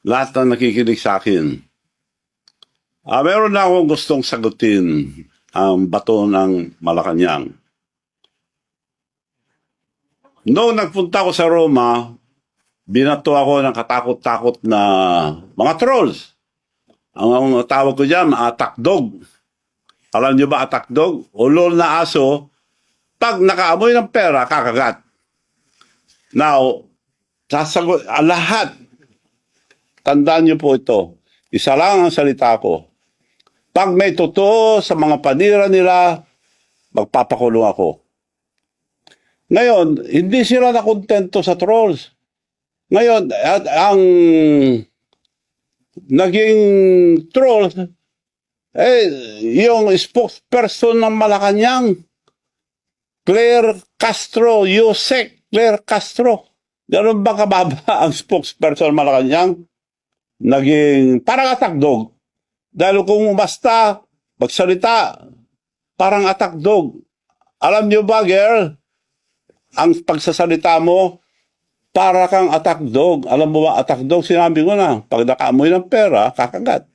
lahat na nakikinig sa akin. Meron na akong gustong sagutin ang bato ng Malacanang. Noong nagpunta ako sa Roma, binato ako ng katakot-takot na mga trolls. Ang tawag ko dyan, attack dog. Alam niyo ba attack dog? Ulol na aso, pag nakaamoy ng pera, kakagat. Now, sasagot, lahat, tandaan niyo po ito, isa lang ang salita ko. Pag may totoo sa mga panira nila, magpapakulong ako. Ngayon, hindi sila nakontento sa trolls. Ngayon, ang naging trolls, yung spokesperson ng Malacanang, Claire Castro, Yusek Claire Castro. Ganun ba kababa ang spokesperson ng Malacanang? Naging parang attack dog. Dahil kung basta magsalita, parang attack dog. Alam niyo ba, girl, ang pagsasalita mo, para kang attack dog. Alam mo ba, attack dog, sinabi ko na, pag nakaamoy ng pera, kakagat.